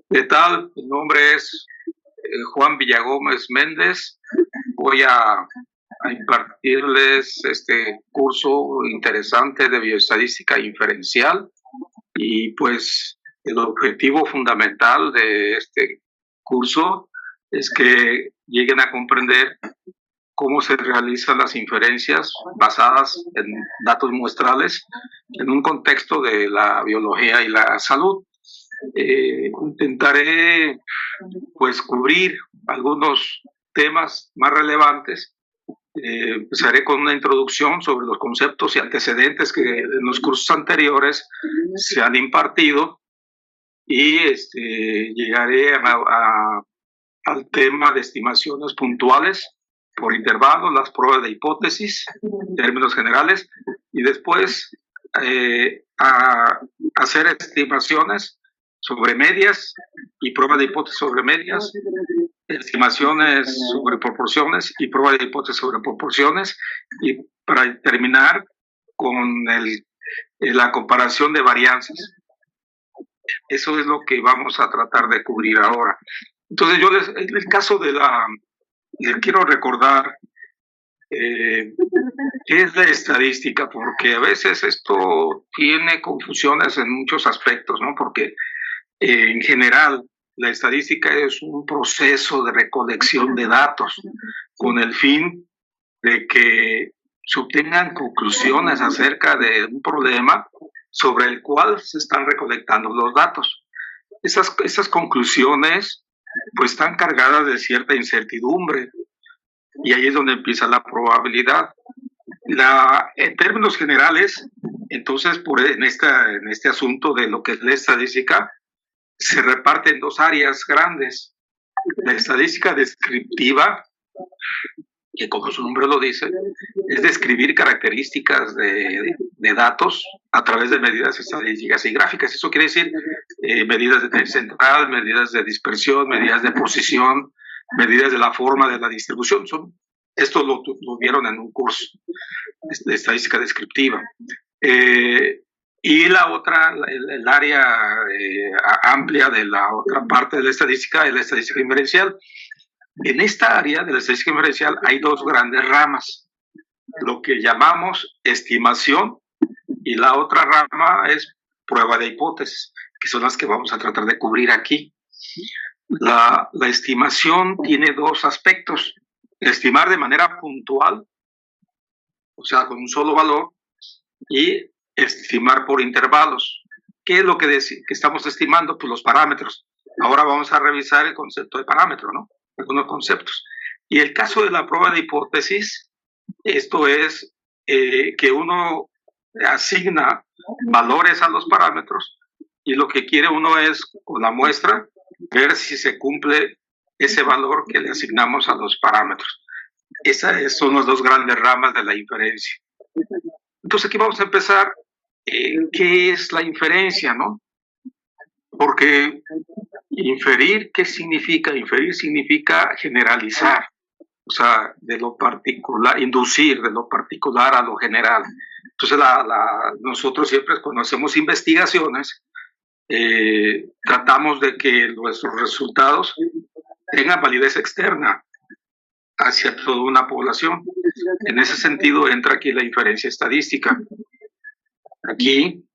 ¿Qué tal? Mi nombre es Juan Villagómez Méndez. Voy a impartirles este curso interesante de bioestadística inferencial y pues el objetivo fundamental de este curso es que lleguen a comprender cómo se realizan las inferencias basadas en datos muestrales en un contexto de la biología y la salud. Intentaré pues cubrir algunos temas más relevantes. Empezaré con una introducción sobre los conceptos y antecedentes que en los cursos anteriores se han impartido y llegaré al tema de estimaciones puntuales por intervalos, las pruebas de hipótesis, en términos generales, y después a hacer estimaciones sobre medias y pruebas de hipótesis sobre medias, estimaciones sobre proporciones y pruebas de hipótesis sobre proporciones, y para terminar con la comparación de varianzas. Eso es lo que vamos a tratar de cubrir ahora. Entonces en el caso de les quiero recordar qué es la estadística, porque a veces esto tiene confusiones en muchos aspectos, ¿no? Porque en general la estadística es un proceso de recolección de datos con el fin de que se obtengan conclusiones acerca de un problema sobre el cual se están recolectando los datos. Esas conclusiones pues están cargadas de cierta incertidumbre y ahí es donde empieza la probabilidad. En términos generales, entonces en este asunto de lo que es la estadística, se reparte en dos áreas grandes. La estadística descriptiva, que como su nombre lo dice, es describir características de datos a través de medidas estadísticas y gráficas. Eso quiere decir medidas de tendencia central, medidas de dispersión, medidas de posición, medidas de la forma de la distribución. Esto lo vieron en un curso de estadística descriptiva. Y la otra, el área amplia de la otra parte de la estadística es la estadística inferencial. En esta área de la estadística inferencial hay dos grandes ramas, lo que llamamos estimación y la otra rama es prueba de hipótesis, que son las que vamos a tratar de cubrir aquí. La estimación tiene dos aspectos: estimar de manera puntual, o sea, con un solo valor, y estimar por intervalos. ¿Qué es lo que estamos estimando? Pues los parámetros. Ahora vamos a revisar el concepto de parámetro, ¿no? Algunos conceptos. Y el caso de la prueba de hipótesis, esto es que uno asigna valores a los parámetros y lo que quiere uno es, con la muestra, ver si se cumple ese valor que le asignamos a los parámetros. Esas son las dos grandes ramas de la inferencia. Entonces aquí vamos a empezar. ¿Qué es la inferencia, no? Porque inferir, ¿qué significa? Inferir significa generalizar, o sea, de lo particular, inducir de lo particular a lo general. Entonces nosotros siempre cuando hacemos investigaciones tratamos de que nuestros resultados tengan validez externa hacia toda una población. En ese sentido entra aquí la inferencia estadística. Aquí,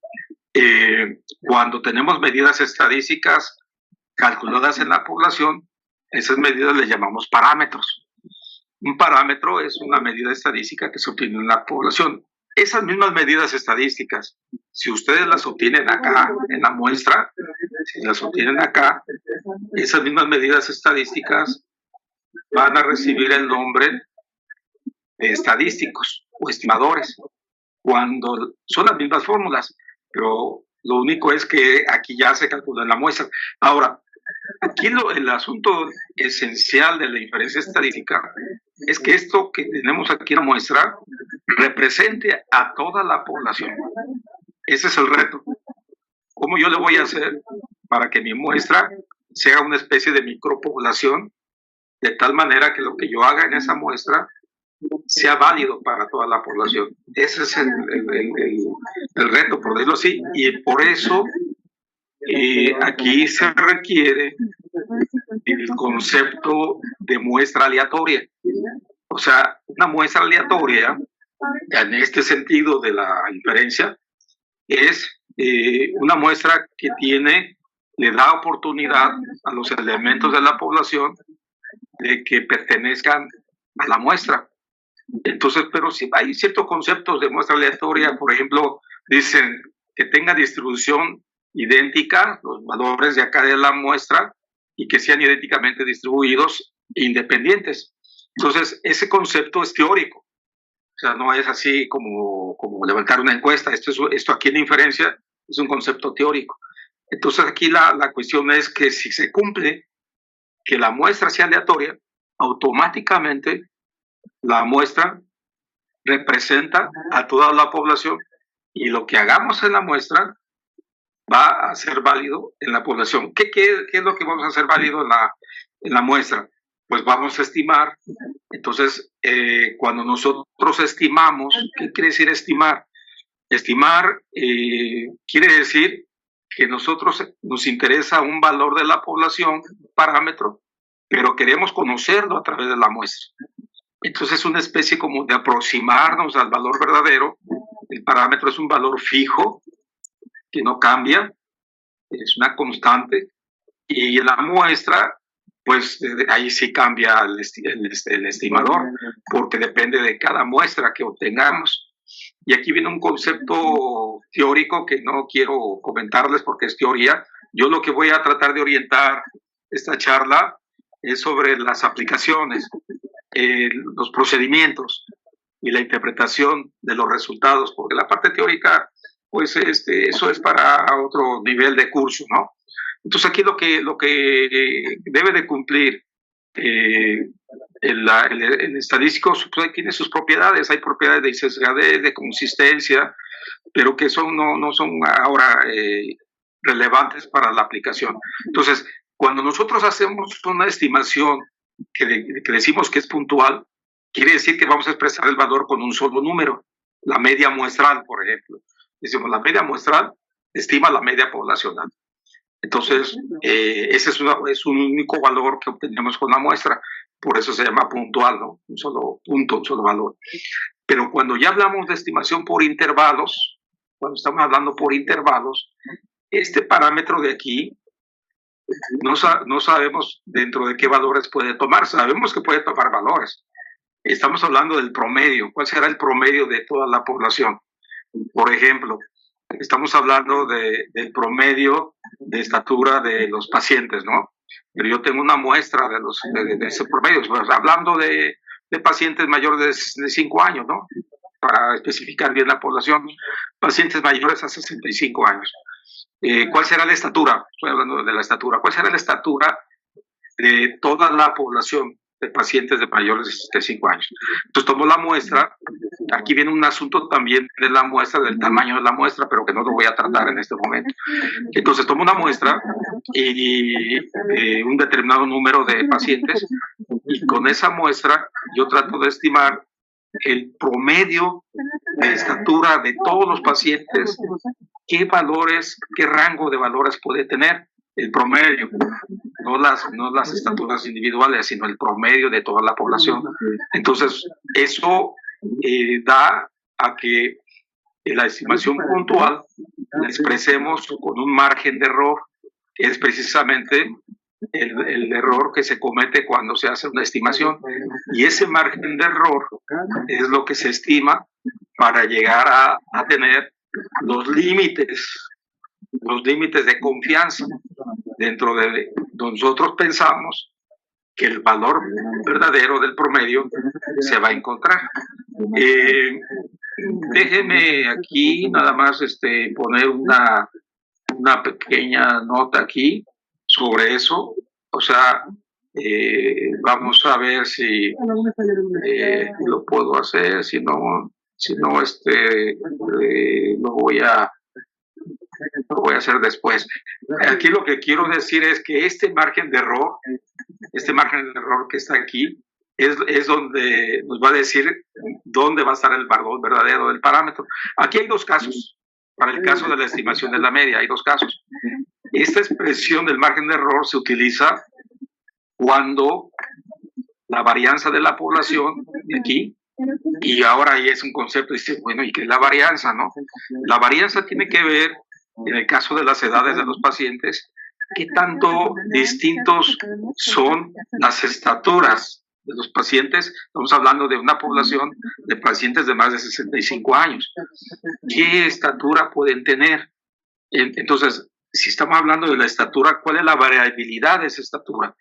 cuando tenemos medidas estadísticas calculadas en la población, esas medidas les llamamos parámetros. Un parámetro es una medida estadística que se obtiene en la población. Esas mismas medidas estadísticas, si ustedes las obtienen acá en la muestra, si las obtienen acá, esas mismas medidas estadísticas van a recibir el nombre de estadísticos o estimadores, cuando son las mismas fórmulas, pero lo único es que aquí ya se calcula en la muestra. Ahora, aquí el asunto esencial de la inferencia estadística es que esto que tenemos aquí en la muestra represente a toda la población. Ese es el reto. ¿Cómo yo le voy a hacer para que mi muestra sea una especie de micropoblación, de tal manera que lo que yo haga en esa muestra sea válido para toda la población? Ese es el reto, por decirlo así, y por eso aquí se requiere el concepto de muestra aleatoria. O sea, una muestra aleatoria, en este sentido de la inferencia, es una muestra que le da oportunidad a los elementos de la población de que pertenezcan a la muestra. Entonces, pero sí hay ciertos conceptos de muestra aleatoria, por ejemplo, dicen que tenga distribución idéntica, los valores de acá de la muestra, y que sean idénticamente distribuidos e independientes. Entonces, ese concepto es teórico. O sea, no es así como levantar una encuesta. Esto aquí en la inferencia es un concepto teórico. Entonces, aquí la cuestión es que si se cumple que la muestra sea aleatoria, automáticamente la muestra representa a toda la población y lo que hagamos en la muestra va a ser válido en la población. ¿Qué es lo que vamos a hacer válido en la muestra? Pues vamos a estimar. Entonces, cuando nosotros estimamos, ¿qué quiere decir estimar? Estimar quiere decir que nos interesa un valor de la población, un parámetro, pero queremos conocerlo a través de la muestra. Entonces es una especie como de aproximarnos al valor verdadero. El parámetro es un valor fijo que no cambia, es una constante, y en la muestra, pues ahí sí cambia el estimador, porque depende de cada muestra que obtengamos. Y aquí viene un concepto teórico que no quiero comentarles porque es teoría. Yo lo que voy a tratar de orientar esta charla es sobre las aplicaciones, los procedimientos y la interpretación de los resultados, porque la parte teórica, pues eso es para otro nivel de curso, ¿no? Entonces aquí lo que debe de cumplir el estadístico tiene sus propiedades. Hay propiedades de sesgadez, de consistencia, pero que no son ahora relevantes para la aplicación. Entonces, cuando nosotros hacemos una estimación que decimos que es puntual, quiere decir que vamos a expresar el valor con un solo número. La media muestral, por ejemplo. Decimos, la media muestral estima la media poblacional. Entonces, ese es un único valor que obtenemos con la muestra. Por eso se llama puntual, ¿no? Un solo punto, un solo valor. Pero cuando ya hablamos de estimación por intervalos, cuando estamos hablando por intervalos, este parámetro de aquí, no sabemos dentro de qué valores puede tomar. Sabemos que puede tomar valores. Estamos hablando del promedio. ¿Cuál será el promedio de toda la población? Por ejemplo, estamos hablando del promedio de estatura de los pacientes, ¿no? Pero yo tengo una muestra de ese promedio. Pues, hablando de pacientes mayores de 5 años, ¿no? Para especificar bien la población, pacientes mayores a 65 años. ¿Cuál será la estatura? Estoy hablando de la estatura. ¿Cuál será la estatura de toda la población de pacientes de mayores de 65 años? Entonces tomo la muestra. Aquí viene un asunto también de la muestra, del tamaño de la muestra, pero que no lo voy a tratar en este momento. Entonces tomo una muestra y un determinado número de pacientes, y con esa muestra yo trato de estimar el promedio de estatura de todos los pacientes, qué rango de valores puede tener el promedio, no las estaturas individuales, sino el promedio de toda la población. Entonces, eso da a que la estimación puntual la expresemos con un margen de error, que es precisamente el error que se comete cuando se hace una estimación. Y ese margen de error es lo que se estima para llegar a tener los límites de confianza dentro de nosotros pensamos que el valor verdadero del promedio se va a encontrar. Déjeme aquí nada más poner una pequeña nota aquí sobre eso. O sea, vamos a ver si lo puedo hacer, si no lo voy a hacer después. Aquí lo que quiero decir es que este margen de error que está aquí, es donde nos va a decir dónde va a estar el valor verdadero del parámetro. Aquí hay dos casos. Para el caso de la estimación de la media, hay dos casos. Esta expresión del margen de error se utiliza cuando la varianza de la población de aquí, y ahora ahí es un concepto, dice, bueno, ¿y qué es la varianza, no? La varianza tiene que ver, en el caso de las edades de los pacientes, qué tanto distintos son las estaturas de los pacientes. Estamos hablando de una población de pacientes de más de 65 años. ¿Qué estatura pueden tener? Entonces, si estamos hablando de la estatura, ¿cuál es la variabilidad de esa estatura?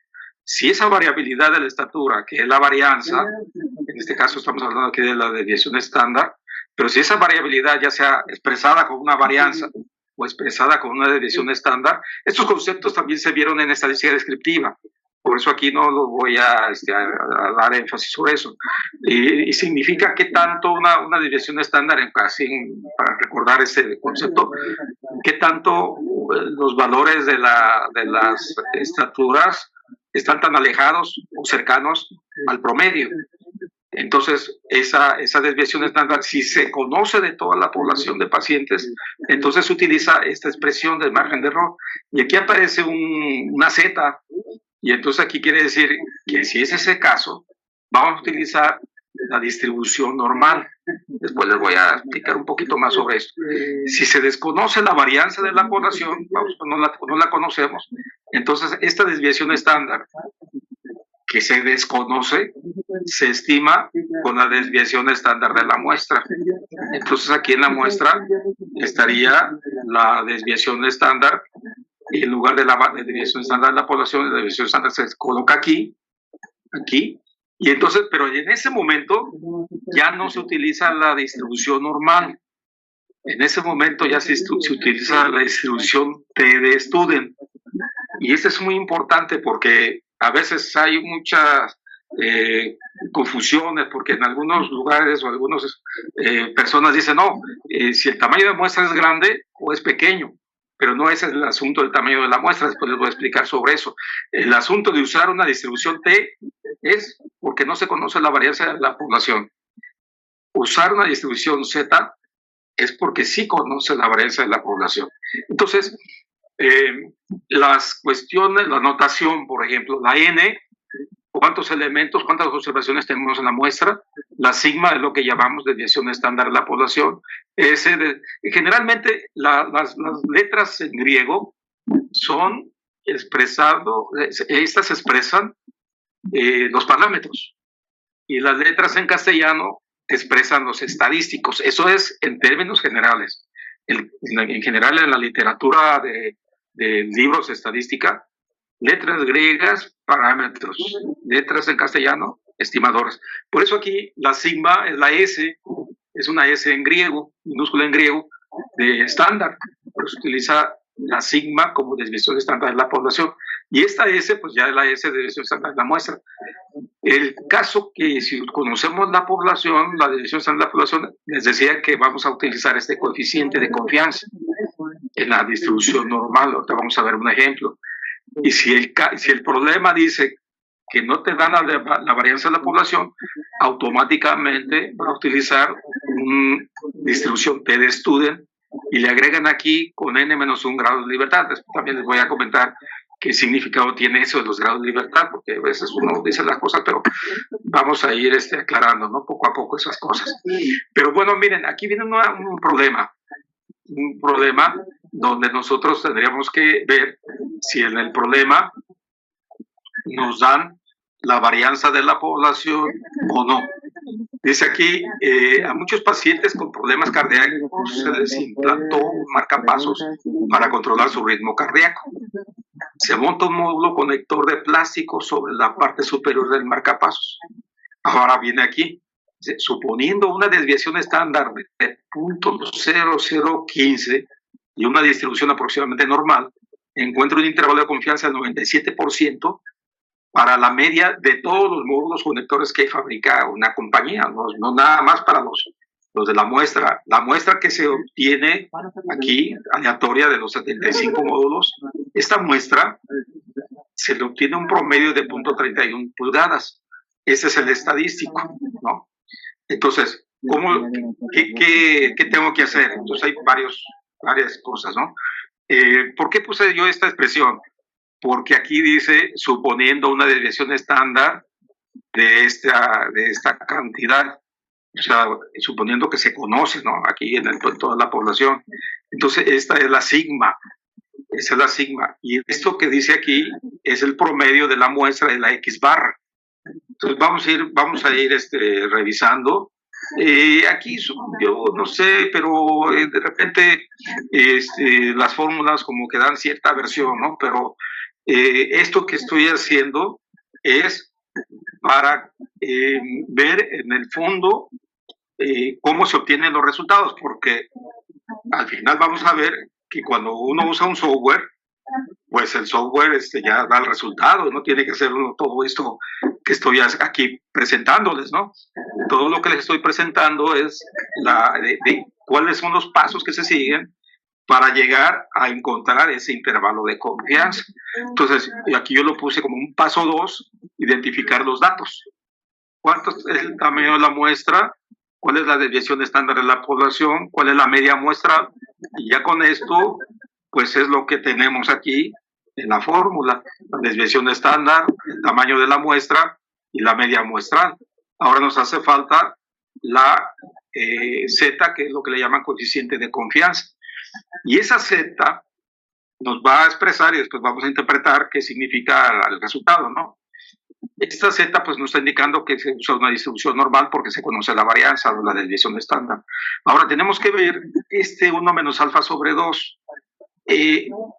Si esa variabilidad de la estatura, que es la varianza, en este caso estamos hablando aquí de la desviación estándar, pero si esa variabilidad ya sea expresada con una varianza o expresada con una desviación estándar, estos conceptos también se vieron en estadística descriptiva. Por eso aquí no lo voy a dar énfasis sobre eso. Y significa que tanto una desviación estándar, para recordar ese concepto, que tanto los valores de las estaturas están tan alejados o cercanos al promedio. Entonces, esa desviación estándar, si se conoce de toda la población de pacientes, entonces se utiliza esta expresión del margen de error. Y aquí aparece una Z, y entonces aquí quiere decir que si es ese caso, vamos a utilizar la distribución normal. Después les voy a explicar un poquito más sobre esto. Si se desconoce la varianza de la población, no la conocemos, entonces esta desviación estándar que se desconoce, se estima con la desviación estándar de la muestra. Entonces aquí en la muestra estaría la desviación estándar, y en lugar de la desviación estándar de la población, la desviación estándar se coloca aquí, y entonces, pero en ese momento ya no se utiliza la distribución normal. En ese momento ya se utiliza la distribución T de student. Y esto es muy importante porque a veces hay muchas confusiones, porque en algunos lugares o algunas personas dicen, no, si el tamaño de muestra es grande o es pequeño, pero no ese es el asunto del tamaño de la muestra. Después les voy a explicar sobre eso. El asunto de usar una distribución T es porque no se conoce la varianza de la población. Usar una distribución Z es porque sí conoce la varianza de la población. Entonces, las cuestiones, la notación, por ejemplo, la N, cuántos elementos, cuántas observaciones tenemos en la muestra, la sigma es lo que llamamos desviación estándar de la población. Generalmente las letras en griego son estas expresan los parámetros, y las letras en castellano expresan los estadísticos. Eso es en términos generales. En general, en la literatura de libros de estadística, letras griegas, parámetros, letras en castellano, estimadores. Por eso aquí la sigma es la S, es una S en griego, minúscula en griego, de estándar. Por eso utiliza la sigma como desviación estándar de la población. Y esta S, pues ya es la S de desviación estándar de la muestra. El caso que si conocemos la población, la desviación estándar de la población, les decía que vamos a utilizar este coeficiente de confianza en la distribución normal. Ahorita vamos a ver un ejemplo. Y si el problema dice que no te dan la varianza de la población, automáticamente va a utilizar una distribución T de student y le agregan aquí con n-1 grado de libertad. Después también les voy a comentar qué significado tiene eso de los grados de libertad, porque a veces uno dice las cosas, pero vamos a ir aclarando, ¿no? Poco a poco esas cosas. Pero bueno, miren, aquí viene un problema donde nosotros tendríamos que ver si en el problema nos dan la varianza de la población o no. Dice aquí, a muchos pacientes con problemas cardíacos se les implantó un marcapasos para controlar su ritmo cardíaco. Se monta un módulo conector de plástico sobre la parte superior del marcapasos. Ahora viene aquí, suponiendo una desviación estándar de 0.0015 y una distribución aproximadamente normal, encuentro un intervalo de confianza del 97% para la media de todos los módulos conectores que fabrica una compañía, no nada más para los de la muestra. La muestra que se obtiene aquí, aleatoria de los 75 módulos, esta muestra se le obtiene un promedio de 0.31 pulgadas. Ese es el estadístico, ¿no? Entonces, ¿qué tengo que hacer? Entonces hay varias cosas, ¿no? ¿Por qué puse yo esta expresión? Porque aquí dice, suponiendo una desviación estándar de esta cantidad, o sea, suponiendo que se conoce, ¿no? Aquí en toda la población. Entonces, esta es la sigma, esa es la sigma. Y esto que dice aquí es el promedio de la muestra de la X barra. Entonces, vamos a ir revisando. Aquí yo no sé, pero de repente las fórmulas como que dan cierta versión, ¿no? Pero esto que estoy haciendo es para ver en el fondo cómo se obtienen los resultados, porque al final vamos a ver que cuando uno usa un software, pues el software ya da el resultado, no tiene que ser uno todo esto que estoy aquí presentándoles, ¿no? Todo lo que les estoy presentando es de cuáles son los pasos que se siguen para llegar a encontrar ese intervalo de confianza. Entonces, aquí yo lo puse como un paso 2, identificar los datos. ¿Cuánto es el tamaño de la muestra? ¿Cuál es la desviación estándar de la población? ¿Cuál es la media muestral? Y ya con esto, pues es lo que tenemos aquí en la fórmula. La desviación estándar, el tamaño de la muestra y la media muestral. Ahora nos hace falta la Z, que es lo que le llaman coeficiente de confianza. Y esa Z nos va a expresar y después vamos a interpretar qué significa el resultado, ¿no? Esta Z pues nos está indicando que se usa una distribución normal porque se conoce la varianza o la desviación estándar. Ahora tenemos que ver 1 menos alfa sobre 2.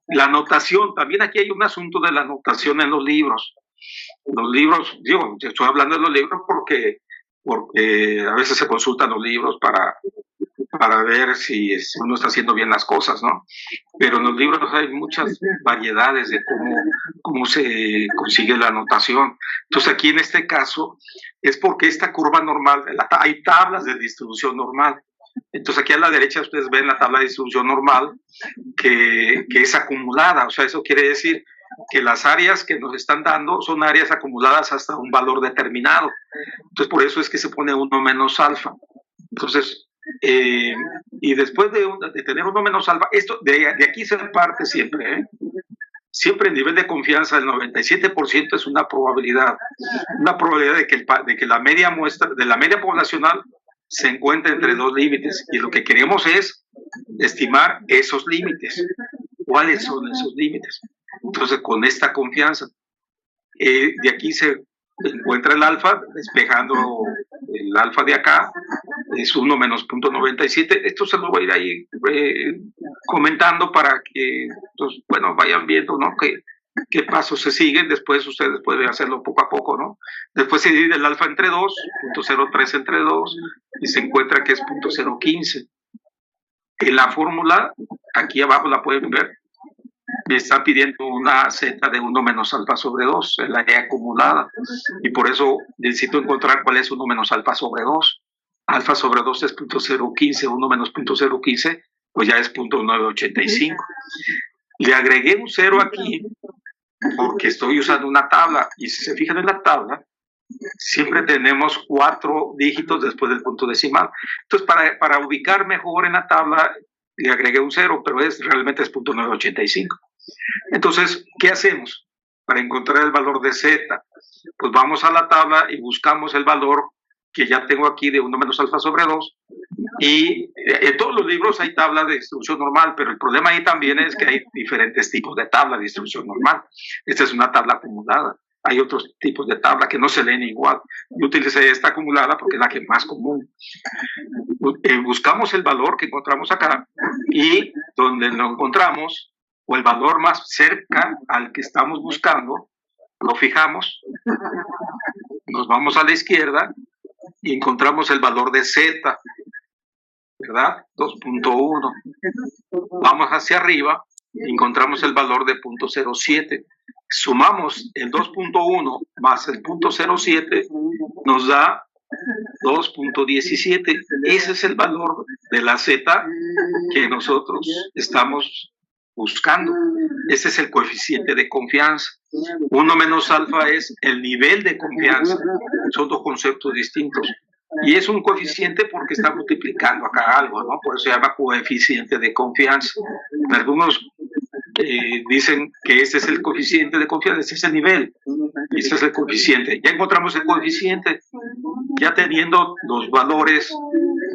La notación, también aquí hay un asunto de la notación en los libros. Los libros, digo, estoy hablando de los libros porque a veces se consultan los libros para ver si uno está haciendo bien las cosas, ¿no? Pero en los libros hay muchas variedades de cómo se consigue la notación. Entonces aquí en este caso es porque esta curva normal, hay tablas de distribución normal. Entonces aquí a la derecha ustedes ven la tabla de distribución normal que es acumulada, o sea, eso quiere decir que las áreas que nos están dando son áreas acumuladas hasta un valor determinado. Entonces por eso es que se pone 1 menos alfa. Entonces, y después de tener 1 menos alfa, esto de aquí se parte siempre, siempre el nivel de confianza del 97% es una probabilidad de que la media muestra, de la media poblacional se encuentre entre dos límites, y lo que queremos es estimar esos límites. ¿Cuáles son esos límites? Entonces, con esta confianza, de aquí se encuentra el alfa, despejando el alfa de acá, es 1 menos 0.97. Esto se lo voy a ir ahí comentando para que, pues, bueno, vayan viendo, ¿no? ¿Qué pasos se siguen? Después ustedes pueden hacerlo poco a poco, ¿no? Después se divide el alfa entre 2, 0.03 entre 2, y se encuentra que es 0.015. En la fórmula, aquí abajo la pueden ver, me está pidiendo una Z de 1 menos alfa sobre 2, es la E acumulada, y por eso necesito encontrar cuál es 1 menos alfa sobre 2. Alfa sobre 2 es 0.015, 1 menos 0.015, pues ya es 0.985. Le agregué un 0 aquí porque estoy usando una tabla, y si se fijan en la tabla, siempre tenemos 4 dígitos después del punto decimal. Entonces, para ubicar mejor en la tabla, le agregué un 0, pero realmente es 0.985. Entonces, ¿qué hacemos para encontrar el valor de Z? Pues vamos a la tabla y buscamos el valor que ya tengo aquí de 1 menos alfa sobre 2. Y en todos los libros hay tabla de distribución normal, pero el problema ahí también es que hay diferentes tipos de tabla de distribución normal. Esta es una tabla acumulada. Hay otros tipos de tabla que no se leen igual. Yo utilicé esta acumulada porque es la que es más común. Buscamos el valor que encontramos acá, y donde lo encontramos, o el valor más cerca al que estamos buscando, lo fijamos, nos vamos a la izquierda y encontramos el valor de Z, ¿verdad? 2.1. Vamos hacia arriba y encontramos el valor de 0.07. Sumamos el 2.1 más el 0.07, nos da 2.17. Ese es el valor de la Z que nosotros estamos buscando. Ese es el coeficiente de confianza. 1 menos alfa es el nivel de confianza. Son dos conceptos distintos. Y es un coeficiente porque está multiplicando acá algo, ¿no? Por eso se llama coeficiente de confianza. En algunos dicen que este es el coeficiente de confianza, ese es el nivel, este es el coeficiente. Ya encontramos el coeficiente, ya teniendo los valores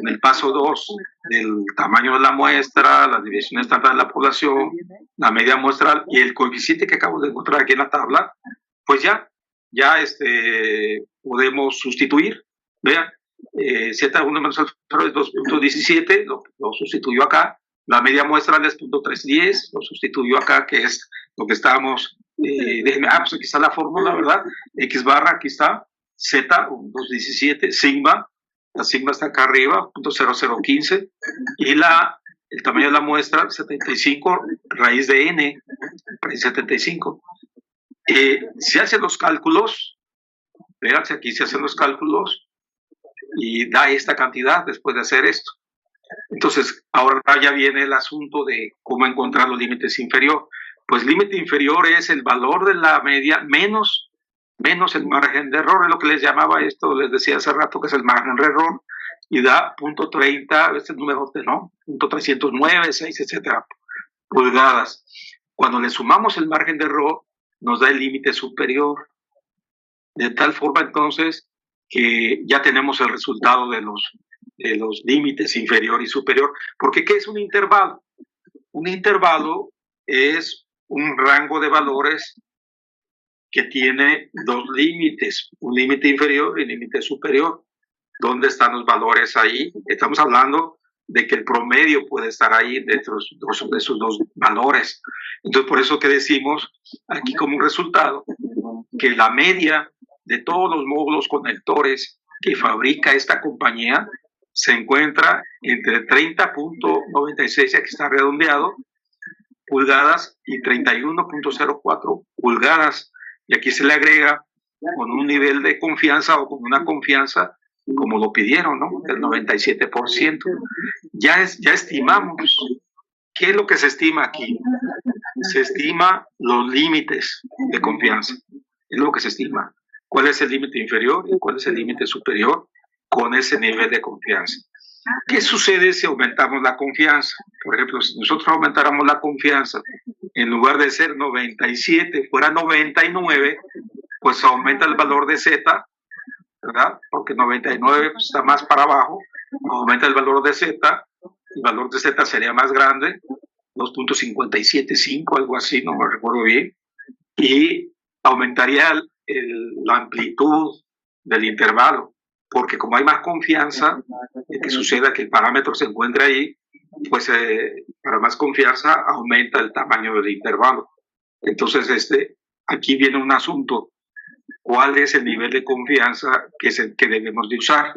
en el paso 2 del tamaño de la muestra, la desviación estándar de la población, la media muestral y el coeficiente que acabo de encontrar aquí en la tabla, pues ya podemos sustituir. Vean, Z1 menos alfa es 2.17, lo sustituyo acá. La media muestral es 0.310, lo sustituyo acá, que es lo que estábamos. Déjenme, pues aquí está la fórmula, ¿verdad? X barra, aquí está, Z, 2.17, sigma, la sigma está acá arriba, 0.0015, y el tamaño de la muestra, 75, raíz de n, raíz 75. Se hacen los cálculos, véanse, aquí se hacen los cálculos, y da esta cantidad después de hacer esto. Entonces, ahora ya viene el asunto de cómo encontrar los límites inferiores. Pues límite inferior es el valor de la media menos el margen de error, es lo que les llamaba esto, les decía hace rato que es el margen de error, y da 0.30, este número, ¿no? 0.309, 6, etcétera, pulgadas. Cuando le sumamos el margen de error, nos da el límite superior. De tal forma, entonces, que ya tenemos el resultado de los límites inferior y superior. Porque ¿qué es un intervalo? Un intervalo es un rango de valores que tiene dos límites, un límite inferior y un límite superior. ¿Dónde están los valores ahí? Estamos hablando de que el promedio puede estar ahí dentro de esos dos valores. Entonces, por eso que decimos aquí como un resultado que la media de todos los módulos conectores que fabrica esta compañía se encuentra entre 30.96, aquí está redondeado, pulgadas y 31.04 pulgadas. Y aquí se le agrega con un nivel de confianza o con una confianza como lo pidieron, ¿no? Del 97%. Ya estimamos. ¿Qué es lo que se estima aquí? Se estima los límites de confianza. Es lo que se estima. ¿Cuál es el límite inferior y cuál es el límite superior con ese nivel de confianza? ¿Qué sucede si aumentamos la confianza? Por ejemplo, si nosotros aumentáramos la confianza, en lugar de ser 97, fuera 99, pues aumenta el valor de Z, ¿verdad? Porque 99 pues, está más para abajo, aumenta el valor de Z, el valor de Z sería más grande, 2.575, algo así, no me recuerdo bien, y aumentaría la amplitud del intervalo, porque como hay más confianza de que suceda que el parámetro se encuentre ahí, pues para más confianza aumenta el tamaño del intervalo. Entonces, aquí viene un asunto. ¿Cuál es el nivel de confianza que debemos de usar?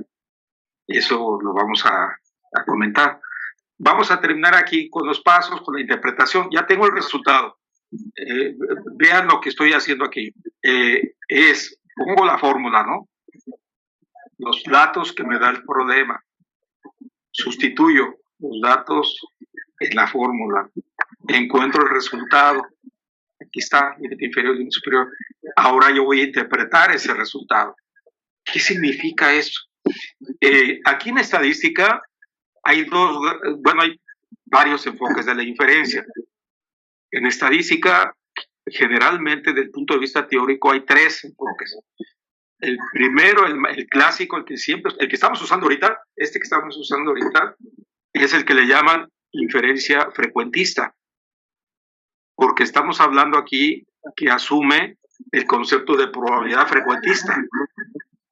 Eso lo vamos a comentar. Vamos a terminar aquí con los pasos, con la interpretación. Ya tengo el resultado. Vean lo que estoy haciendo aquí. Pongo la fórmula, ¿no? Los datos que me da el problema. Sustituyo los datos en la fórmula. Encuentro el resultado. Aquí está, límite inferior, límite superior. Ahora yo voy a interpretar ese resultado. ¿Qué significa eso? Aquí en estadística hay hay varios enfoques de la inferencia. En estadística, generalmente, desde el punto de vista teórico, hay tres enfoques. El primero, el clásico, el que estamos usando ahorita, es el que le llaman inferencia frecuentista, porque estamos hablando aquí que asume el concepto de probabilidad frecuentista.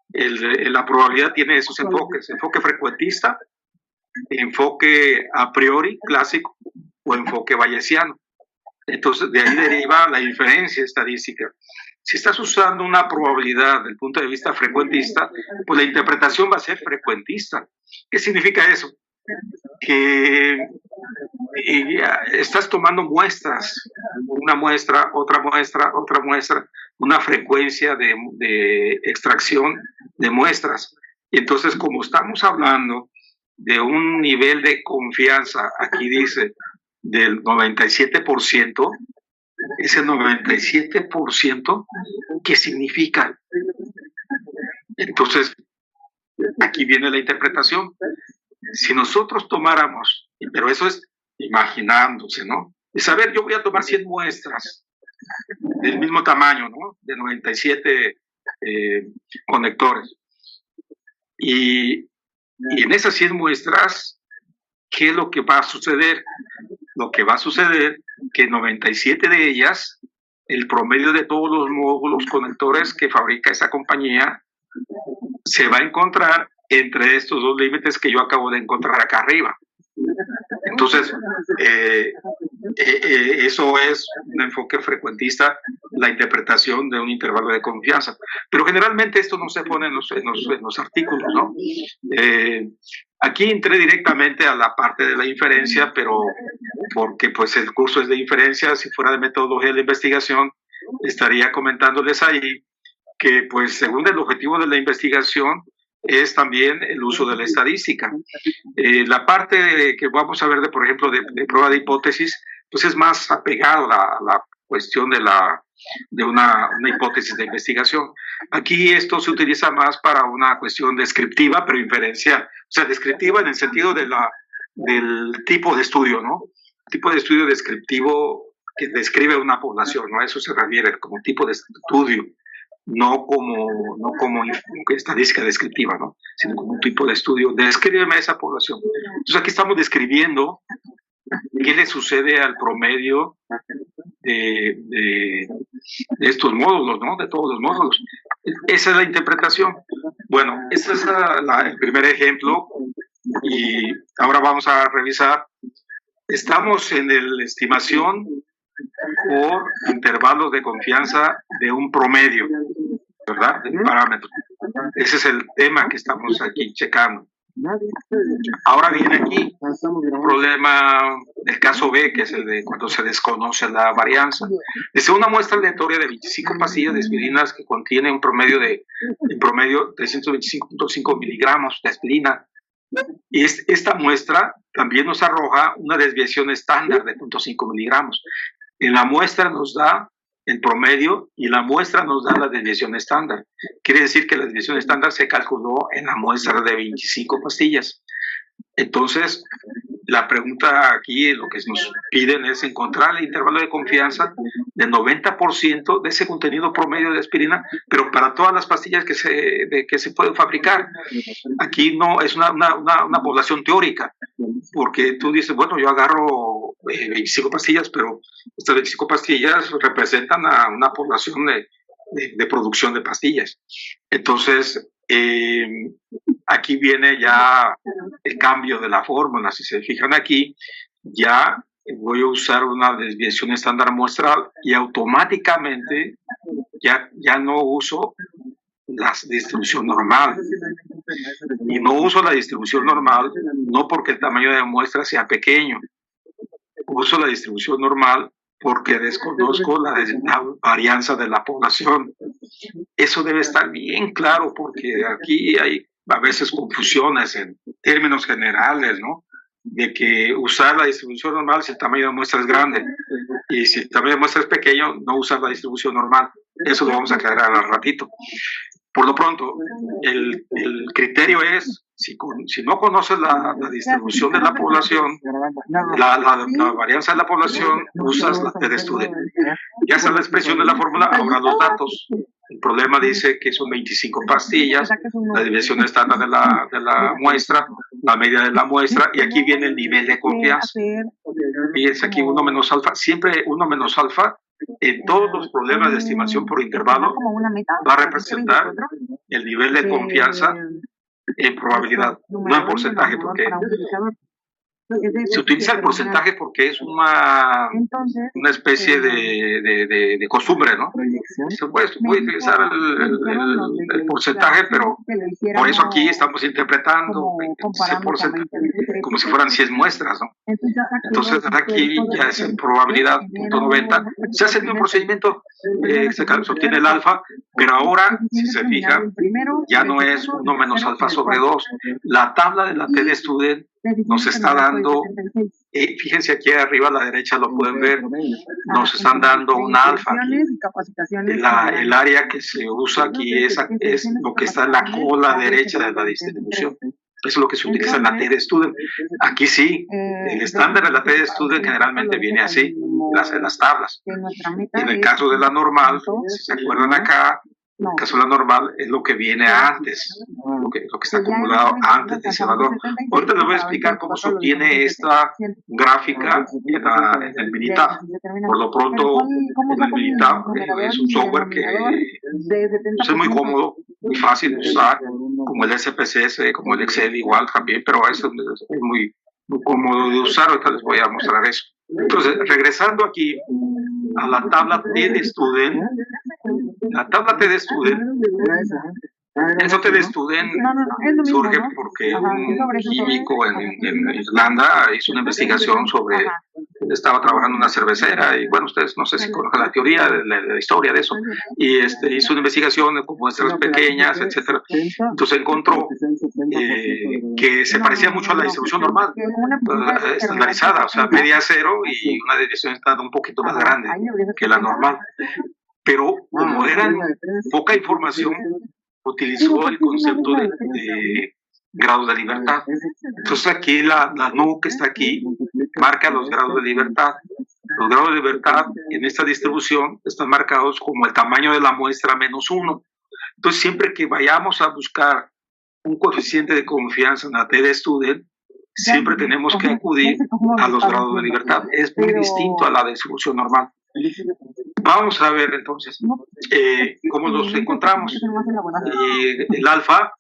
La probabilidad tiene esos enfoques: enfoque frecuentista, enfoque a priori clásico o enfoque bayesiano. Entonces, de ahí deriva la inferencia estadística. Si estás usando una probabilidad desde el punto de vista frecuentista, pues la interpretación va a ser frecuentista. ¿Qué significa eso? Que estás tomando muestras, una muestra, otra muestra, otra muestra, una frecuencia de extracción de muestras. Y entonces, como estamos hablando de un nivel de confianza, aquí dice, del 97%, ese 97%, ¿qué significa? Entonces, aquí viene la interpretación. Si nosotros tomáramos, pero eso es imaginándose, ¿no? Es, a ver, yo voy a tomar 100 muestras del mismo tamaño, ¿no? De 97 conectores. Y en esas 100 muestras, ¿qué es lo que va a suceder? Lo que va a suceder que 97 de ellas, el promedio de todos los módulos conectores que fabrica esa compañía, se va a encontrar entre estos dos límites que yo acabo de encontrar acá arriba. Entonces, eso es un enfoque frecuentista, la interpretación de un intervalo de confianza. Pero generalmente esto no se pone en los artículos, ¿no? Aquí entré directamente a la parte de la inferencia, pero porque pues el curso es de inferencia. Si fuera de metodología de la investigación, estaría comentándoles ahí que pues según el objetivo de la investigación es también el uso de la estadística. La parte que vamos a ver, por ejemplo, de prueba de hipótesis, pues es más apegado a la cuestión de una hipótesis de investigación. Aquí esto se utiliza más para una cuestión descriptiva, pero inferencial. O sea, descriptiva en el sentido del tipo de estudio, ¿no? Tipo de estudio descriptivo que describe una población, ¿no? A eso se refiere como tipo de estudio. No como estadística descriptiva, ¿no? Sino como un tipo de estudio. Descríbeme a esa población. Entonces aquí estamos describiendo qué le sucede al promedio de estos módulos, ¿no? De todos los módulos. Esa es la interpretación. Bueno, ese es el primer ejemplo y ahora vamos a revisar. Estamos en la estimación por intervalos de confianza de un promedio, ¿verdad? De parámetros. Ese es el tema que estamos aquí checando. Ahora viene aquí un problema del caso B, que es el de cuando se desconoce la varianza. Dice una muestra aleatoria de 25 pastillas de aspirinas que contiene en promedio 325.5 miligramos de aspirina. Y esta muestra también nos arroja una desviación estándar de 0.5 miligramos. En la muestra nos da el promedio y la muestra nos da la desviación estándar. Quiere decir que la desviación estándar se calculó en la muestra de 25 pastillas. Entonces, la pregunta aquí, lo que nos piden es encontrar el intervalo de confianza del 90% de ese contenido promedio de aspirina, pero para todas las pastillas que se pueden fabricar. Aquí no es una población teórica, porque tú dices, bueno, yo agarro 25 pastillas, pero estas 25 pastillas representan a una población de producción de pastillas. Entonces, aquí viene ya el cambio de la fórmula. Si se fijan aquí, ya voy a usar una desviación estándar muestral y automáticamente ya no uso la distribución normal. Y no uso la distribución normal no porque el tamaño de la muestra sea pequeño. Uso la distribución normal porque desconozco la varianza de la población. Eso debe estar bien claro porque aquí hay a veces confusiones en términos generales, ¿no? De que usar la distribución normal si el tamaño de muestra es grande y si el tamaño de muestra es pequeño, no usar la distribución normal. Eso lo vamos a aclarar al ratito. Por lo pronto, el criterio es, si no conoces la distribución de la población, la varianza de la población, usas la t-de-Student. Ya está la expresión de la fórmula, ahora los datos. El problema dice que son 25 pastillas, la desviación estándar de la muestra, la media de la muestra, y aquí viene el nivel de confianza. Fíjense aquí 1 menos alfa, siempre 1 menos alfa, en todos los problemas de estimación por intervalo, va a representar el nivel de confianza en probabilidad, no en porcentaje, porque se utiliza el porcentaje porque es una especie de costumbre, ¿no? Se puede utilizar el porcentaje, pero por eso aquí estamos interpretando ese porcentaje como si fueran 100 muestras, ¿no? Entonces aquí ya es en probabilidad, 0.90. Se hace el mismo procedimiento, se obtiene el alfa, pero ahora, si se fijan, ya no es 1 menos alfa sobre 2. La tabla de la t-de-Student nos está dando, fíjense aquí arriba a la derecha lo pueden ver, nos están dando un alfa. El área que se usa aquí es lo que está en la cola derecha de la distribución. Eso es lo que se utiliza en la TED Student. Aquí sí, el estándar de la TED Student generalmente viene así, las tablas. En el caso de la normal, si se acuerdan acá, en el caso de la normal es lo que viene antes, lo que está acumulado antes de ese valor. Ahorita les voy a explicar cómo se obtiene esta gráfica en el Minitab. Por lo pronto, en el Minitab es un software que es muy cómodo, muy fácil de usar, como el SPSS, como el Excel igual también, pero eso es muy cómodo de usar. Ahorita les voy a mostrar eso. Entonces, regresando aquí a la tabla TED Student, la tabla TED Student, eso TED Student surge porque un químico en Irlanda hizo una investigación sobre, estaba trabajando en una cervecera y bueno, ustedes no sé si conocen la teoría de la historia de eso, y hizo una investigación con muestras pequeñas, etcétera. Entonces encontró que se parecía mucho a la distribución normal, estandarizada, o sea, media cero y una desviación estándar un poquito más grande que la normal. Pero como era poca información, utilizó el concepto de grados de libertad. Entonces aquí la NU que está aquí marca los grados de libertad. Los grados de libertad en esta distribución están marcados como el tamaño de la muestra menos 1. Entonces siempre que vayamos a buscar un coeficiente de confianza en la TED Student, siempre tenemos que acudir a los grados de libertad. Es muy distinto a la distribución normal. Vamos a ver entonces cómo los encontramos. El alfa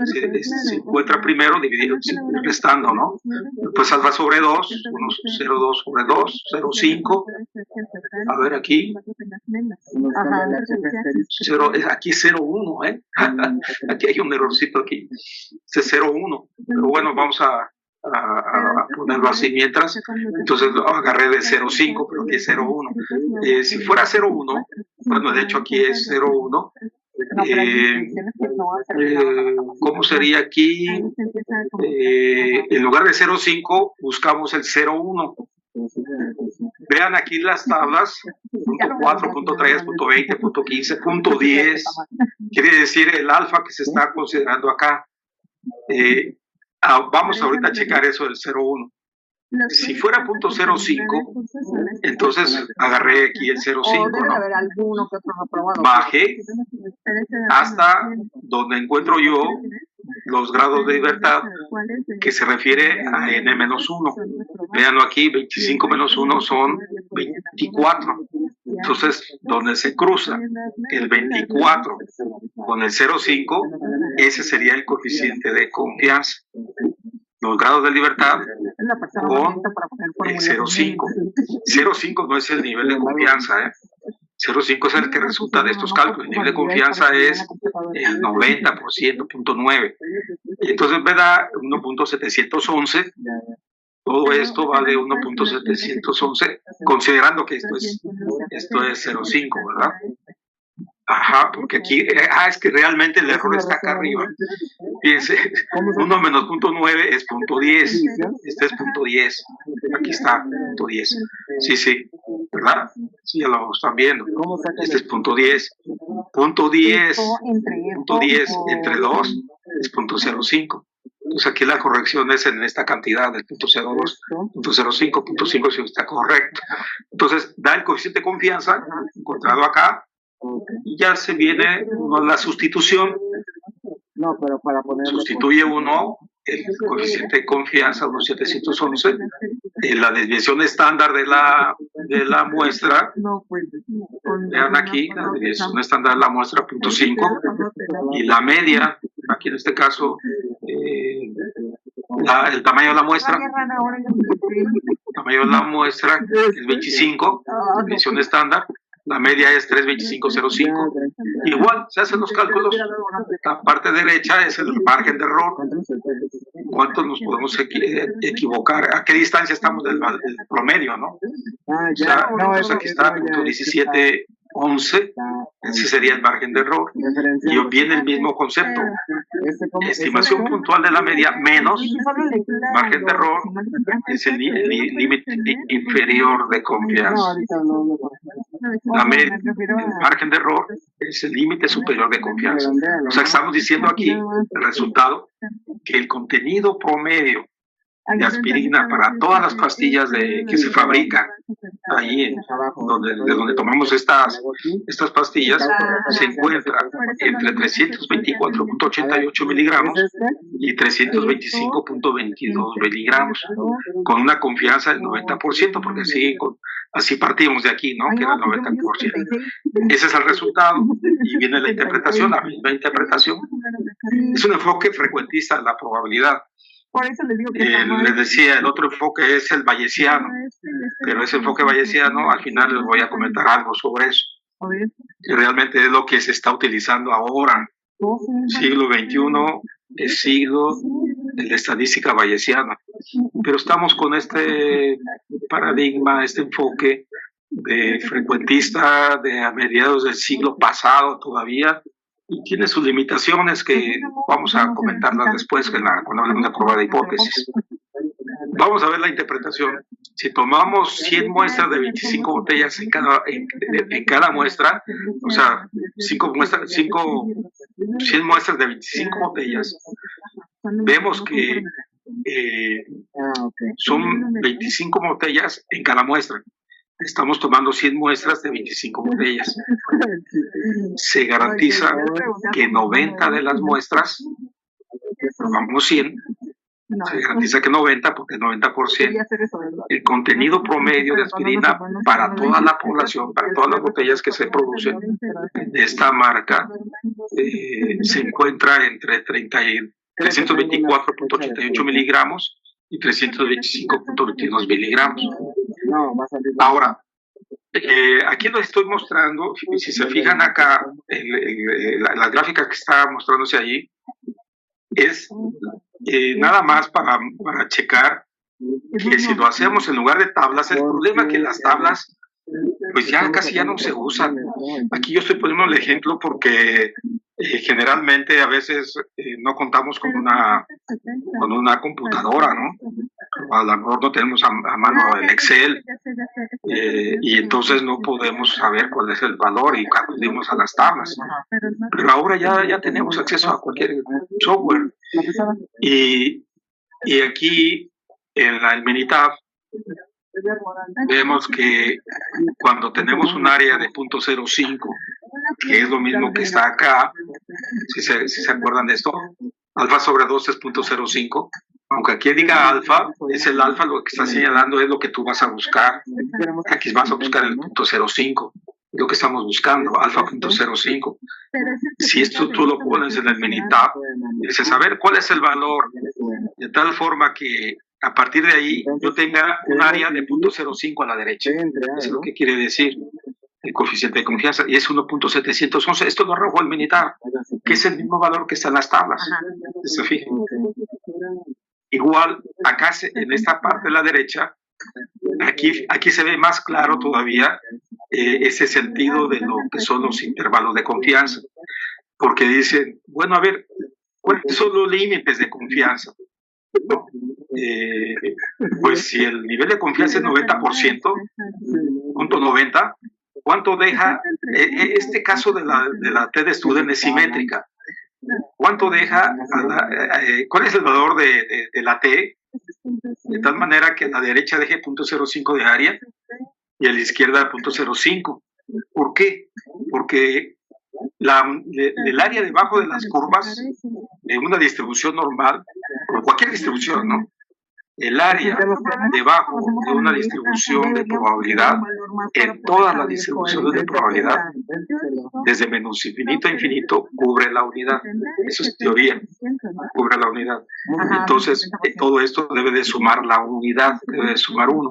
se encuentra primero dividido, restando, ¿no? Pues alfa sobre 2, 0,2 sobre 2, 0,5. A ver aquí. Aquí es 0,1, ¿eh? Aquí hay un errorcito aquí. Es 0,1. Pero bueno, vamos a ponerlo así mientras. Entonces lo agarré de 0,5, pero aquí es 0,1. Si fuera 0,1, bueno, de hecho aquí es 0,1. ¿Cómo sería aquí? En lugar de 0,5 buscamos el 0,1. Vean aquí las tablas, punto 4, punto 3, punto 20, punto 15, punto 10, quiere decir el alfa que se está considerando acá. Vamos ahorita a checar eso del 0,1. Si fuera punto 0,5, entonces agarré aquí el 0,5, ¿no? Bajé hasta donde encuentro yo los grados de libertad que se refiere a n-1. Véanlo aquí, 25 menos 1 son 24. Entonces, donde se cruza el 24 con el 0,5, ese sería el coeficiente de confianza. Los grados de libertad con el 0,5. 0,5 no es el nivel de confianza, 0,5 es el que resulta de estos cálculos. El nivel de confianza es el 90%, 0,9. Entonces me da 1.711. Todo esto vale 1.711, considerando que esto es 0,5, ¿verdad? Ajá, porque aquí, es que realmente el error está acá arriba. Fíjense, 1 menos 0.9 es 0.10. Este es 0.10. Aquí está, 0.10. Sí, ¿verdad? Sí, ya lo están viendo. Este es 0.10. 0.10 entre 2 es 0.05. Entonces aquí la corrección es en esta cantidad del 0.02, 0.05, 0.5 si está correcto. Entonces da el coeficiente de confianza encontrado acá. Y ya se viene la sustitución. Sustituye uno el coeficiente de confianza, unos 711, la desviación estándar de la muestra. Vean aquí, la desviación estándar de la muestra, 0.5, y la media, aquí en este caso, el tamaño de la muestra. El tamaño de la muestra es 25, desviación estándar. La media es 325.05. Igual, se hacen los cálculos. La parte derecha es el margen de error. ¿Cuánto nos podemos equivocar? ¿A qué distancia estamos del promedio, no? O sea, entonces aquí está, punto 1711. Ese sería el margen de error. Y viene el mismo concepto. Estimación puntual de la media menos margen de error es el límite inferior de confianza. El margen de error es el límite superior de confianza. O sea, estamos diciendo aquí el resultado que el contenido promedio de aspirina para todas las pastillas que se fabrican ahí de donde tomamos estas pastillas se encuentra entre 324.88 miligramos y 325.22 miligramos, con una confianza del 90%, porque así partimos de aquí, ¿no? Que era el 90%. Ese es el resultado y viene la interpretación, la misma interpretación. Es un enfoque frecuentista de la probabilidad. Por eso les digo que les decía, el otro enfoque es el bayesiano, pero ese enfoque bayesiano, al final les voy a comentar algo sobre eso. Que realmente es lo que se está utilizando ahora. Siglo XXI es siglo de la estadística bayesiana. Pero estamos con este paradigma, este enfoque de frecuentista de a mediados del siglo pasado todavía, y tiene sus limitaciones que vamos a comentarlas después cuando hablemos de prueba de hipótesis. Vamos a ver la interpretación. Si tomamos 100 muestras de 25 botellas en cada muestra, o sea, 100 muestras de 25 botellas, vemos que son 25 botellas en cada muestra. Estamos tomando 100 muestras de 25 botellas. Se garantiza que 90 de las muestras, tomamos 100, se garantiza que 90, porque el 90%, el contenido promedio de aspirina para toda la población, para todas las botellas que se producen de esta marca, se encuentra entre 324.88 miligramos y 325.22 miligramos. Ahora, aquí lo estoy mostrando, si se fijan acá, la gráfica que está mostrándose allí, es nada más para checar que si lo hacemos en lugar de tablas, el problema es que las tablas pues ya casi ya no se usan. Aquí yo estoy poniendo el ejemplo porque generalmente a veces no contamos con una computadora, ¿no? A lo mejor no tenemos a mano el Excel y entonces no podemos saber cuál es el valor y acudimos a las tablas. Pero ahora ya tenemos acceso a cualquier software. Y aquí en el Minitab vemos que cuando tenemos un área de 0.05, que es lo mismo que está acá, si se acuerdan de esto, alfa sobre 2 es 0.05, aunque aquí diga alfa, es el alfa, lo que está señalando es lo que tú vas a buscar. Aquí vas a buscar el 0.05, lo que estamos buscando, alfa 0.05. Si esto tú lo pones en el Minitab, dices, a ver, ¿cuál es el valor? De tal forma que a partir de ahí yo tenga un área de 0.05 a la derecha. Eso es lo que quiere decir el coeficiente de confianza, y es 1.711. Esto lo arrojó el Minitab, que es el mismo valor que está en las tablas. ¿Se fijan? Igual, acá en esta parte de la derecha, aquí se ve más claro todavía ese sentido de lo que son los intervalos de confianza. Porque dicen, bueno, a ver, ¿cuáles son los límites de confianza? Pues si el nivel de confianza es 90%, punto 90, ¿cuánto deja? Este caso de la T de Student es simétrica. ¿Cuánto deja? ¿Cuál es el valor de la T? De tal manera que a la derecha deje 0.05 de área y a la izquierda 0.05. ¿Por qué? Porque el área debajo de las curvas de una distribución normal, o cualquier distribución, ¿no? El área debajo de una distribución de probabilidad, en todas las distribuciones de probabilidad, desde menos infinito a infinito, cubre la unidad. Eso es teoría, cubre la unidad. Entonces, todo esto debe de sumar la unidad, debe de sumar 1.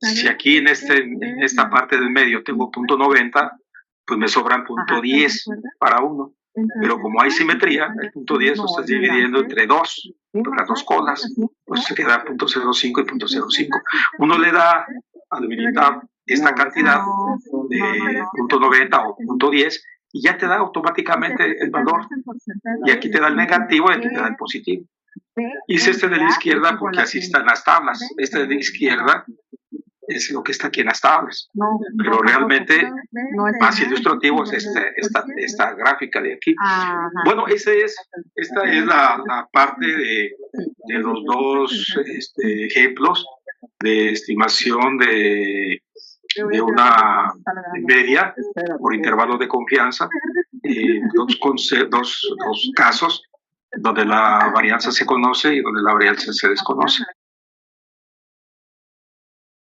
Si aquí en esta parte del medio tengo 0.90, pues me sobran 0.10 para 1. Pero como hay simetría, el 0.10 lo estás dividiendo entre 2, las dos colas, pues se queda 0.05 y 0.05. Uno le da al Minitab esta cantidad de 0.90 o 0.10 y ya te da automáticamente el valor. Y aquí te da el negativo y aquí te da el positivo. Hice este de la izquierda porque así están las tablas. Este de la izquierda es lo que está aquí en las tablas. Pero realmente más ilustrativo es esta gráfica de aquí. Bueno, esta es la parte de los dos ejemplos de estimación de una media por intervalos de confianza, dos casos donde la varianza se conoce y donde la varianza se desconoce.